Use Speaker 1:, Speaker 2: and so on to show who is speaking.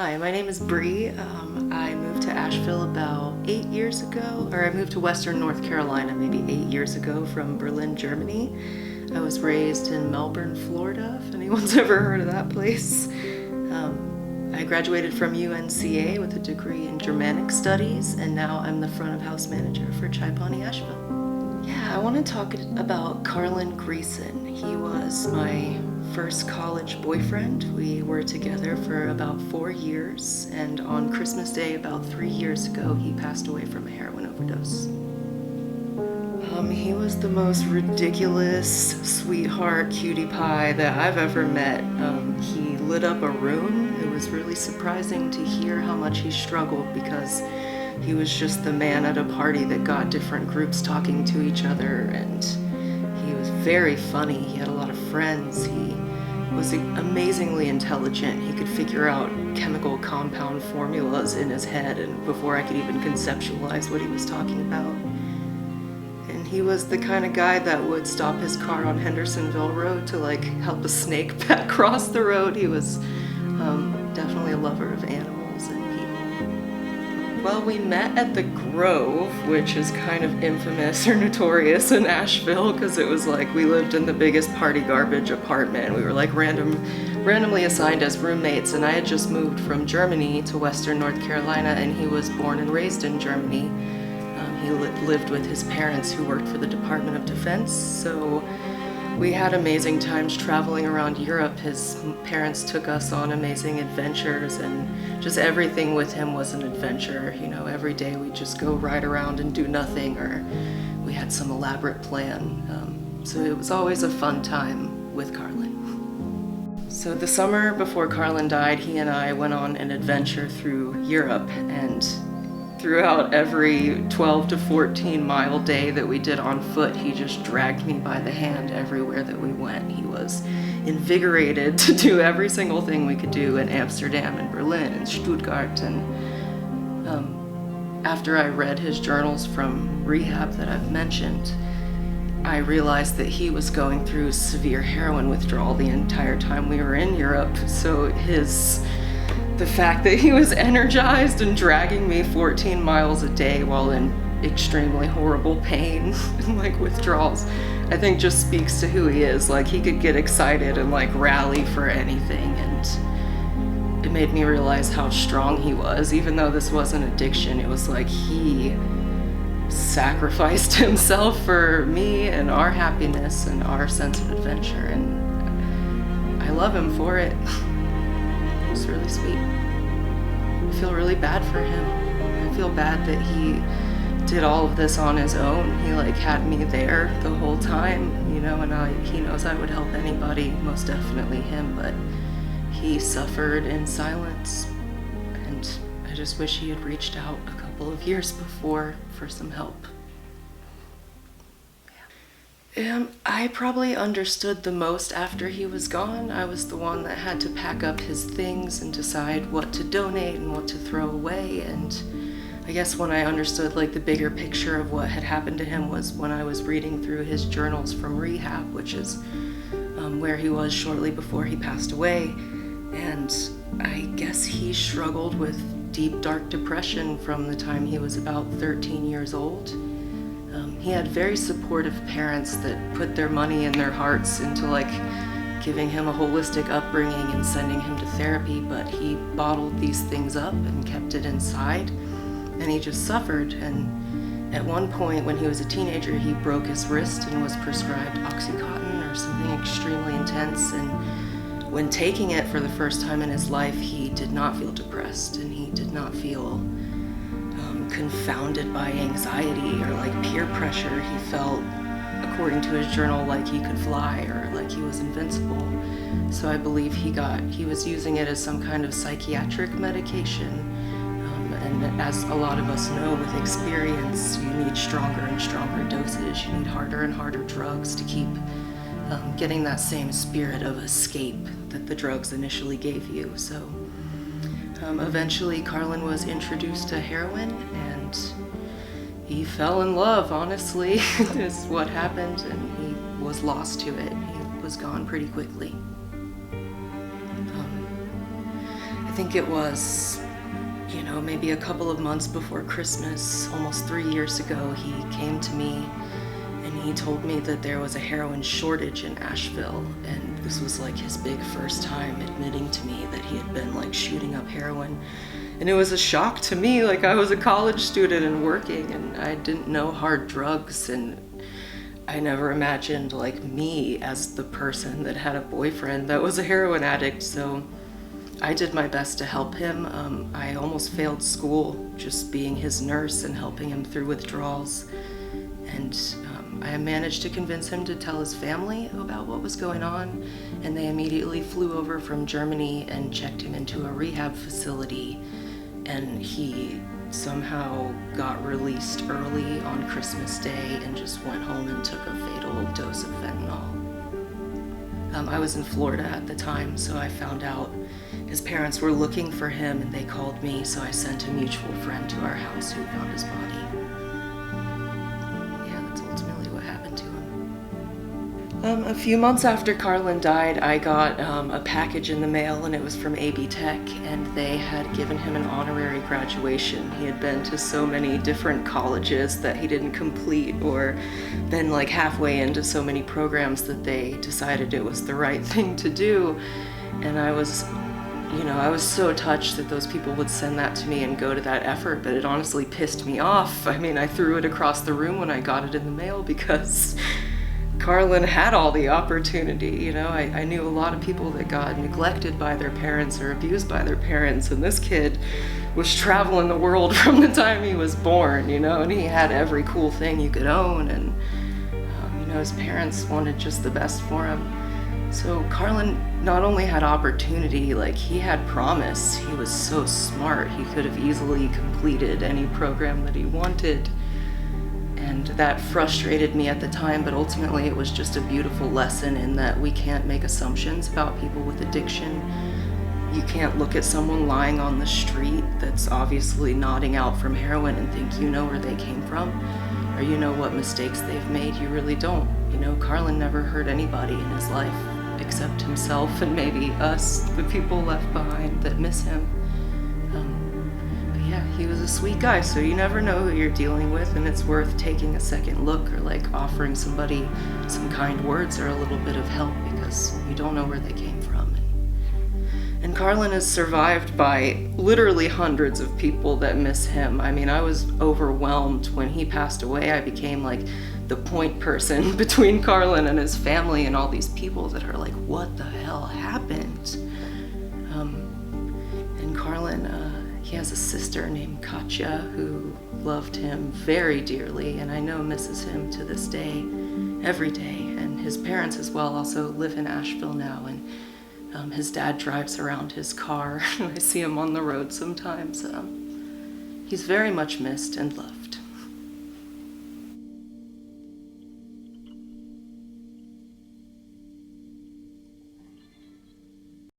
Speaker 1: Hi, my name is Bree. I moved to Asheville about 8 years ago, or I moved to Western North Carolina maybe 8 years ago from Berlin, Germany. I was raised in Melbourne, Florida, if anyone's ever heard of that place. I graduated from UNCA with a degree in Germanic Studies, and now I'm the front of house manager for Chai Pani Asheville. Yeah, I want to talk about Carlin Greason. He was my first college boyfriend. We were together for about 4 years, and on Christmas Day about 3 years ago he passed away from a heroin overdose. He was the most ridiculous sweetheart cutie pie that I've ever met. He lit up a room. It was really surprising to hear how much he struggled because he was just the man at a party that got different groups talking to each other, and he was very funny. He had a lot of friends. He was amazingly intelligent. He could figure out chemical compound formulas in his head and before I could even conceptualize what he was talking about. And he was the kind of guy that would stop his car on Hendersonville Road to help a snake cross the road. He was definitely a lover of animals and people. Well, we met at the Grove, which is kind of infamous or notorious in Asheville because it was we lived in the biggest party garbage apartment. We were randomly assigned as roommates, and I had just moved from Germany to Western North Carolina, and he was born and raised in Germany. He lived with his parents who worked for the Department of Defense, so we had amazing times traveling around Europe. His parents took us on amazing adventures, and just everything with him was an adventure. Every day we'd just go ride around and do nothing, or we had some elaborate plan. So it was always a fun time with Carlin. So the summer before Carlin died, he and I went on an adventure through Europe, and throughout every 12 to 14 mile day that we did on foot, he just dragged me by the hand everywhere that we went. He was invigorated to do every single thing we could do in Amsterdam and Berlin and Stuttgart. And after I read his journals from rehab that I've mentioned, I realized that he was going through severe heroin withdrawal the entire time we were in Europe. So the fact that he was energized and dragging me 14 miles a day while in extremely horrible pain and withdrawals, I think just speaks to who he is. He could get excited and rally for anything, and it made me realize how strong he was. Even though this wasn't addiction, it was he sacrificed himself for me and our happiness and our sense of adventure, and I love him for it. It was really sweet. I feel really bad for him. I feel bad that he did all of this on his own. He had me there the whole time, and he knows I would help anybody, most definitely him, but he suffered in silence, and I just wish he had reached out a couple of years before for some help. I probably understood the most after he was gone. I was the one that had to pack up his things and decide what to donate and what to throw away. And I guess when I understood the bigger picture of what had happened to him was when I was reading through his journals from rehab, which is where he was shortly before he passed away. And I guess he struggled with deep, dark depression from the time he was about 13 years old. He had very supportive parents that put their money and their hearts into giving him a holistic upbringing and sending him to therapy, but he bottled these things up and kept it inside, and he just suffered. And at one point when he was a teenager, he broke his wrist and was prescribed Oxycontin or something extremely intense, and when taking it for the first time in his life, he did not feel depressed, and he did not feel confounded by anxiety or peer pressure. He felt, according to his journal, he could fly or he was invincible. So I believe he was using it as some kind of psychiatric medication. And as a lot of us know with experience, you need stronger and stronger doses. You need harder and harder drugs to keep getting that same spirit of escape that the drugs initially gave you. So eventually Carlin was introduced to heroin, and he fell in love, honestly, is what happened, and he was lost to it. He was gone pretty quickly. think it was, maybe a couple of months before Christmas, almost 3 years ago, he came to me and he told me that there was a heroin shortage in Asheville, and this was like his big first time admitting to me that he had been like shooting up heroin. And it was a shock to me. Like, I was a college student and working, and I didn't know hard drugs, and I never imagined like me as the person that had a boyfriend that was a heroin addict. So I did my best to help him. I almost failed school just being his nurse and helping him through withdrawals. And I managed to convince him to tell his family about what was going on, and they immediately flew over from Germany and checked him into a rehab facility, and he somehow got released early on Christmas Day and just went home and took a fatal dose of fentanyl. I was in Florida at the time, so I found out his parents were looking for him, and they called me, so I sent a mutual friend to our house who found his body. A few months after Carlin died, I got a package in the mail, and it was from AB Tech, and they had given him an honorary graduation. He had been to so many different colleges that he didn't complete, or been like halfway into so many programs that they decided it was the right thing to do. And I was so touched that those people would send that to me and go to that effort, but it honestly pissed me off. I mean, I threw it across the room when I got it in the mail because Carlin had all the opportunity. I knew a lot of people that got neglected by their parents or abused by their parents, and this kid was traveling the world from the time he was born, and he had every cool thing you could own, and his parents wanted just the best for him. So Carlin not only had opportunity, like he had promise. He was so smart, he could have easily completed any program that he wanted. And that frustrated me at the time, but ultimately it was just a beautiful lesson in that we can't make assumptions about people with addiction. You can't look at someone lying on the street that's obviously nodding out from heroin and think you know where they came from, or you know what mistakes they've made. You really don't. Carlin never hurt anybody in his life except himself and maybe us, the people left behind that miss him. Yeah, he was a sweet guy, so you never know who you're dealing with, and it's worth taking a second look or like offering somebody some kind words or a little bit of help, because you don't know where they came from. And Carlin is survived by literally hundreds of people that miss him. I mean, I was overwhelmed when he passed away. I became like the point person between Carlin and his family and all these people that are like, what the hell happened? And Carlin, he has a sister named Katya who loved him very dearly, and I know misses him to this day, every day. And his parents as well also live in Asheville now, and his dad drives around his car. I see him on the road sometimes. He's very much missed and loved.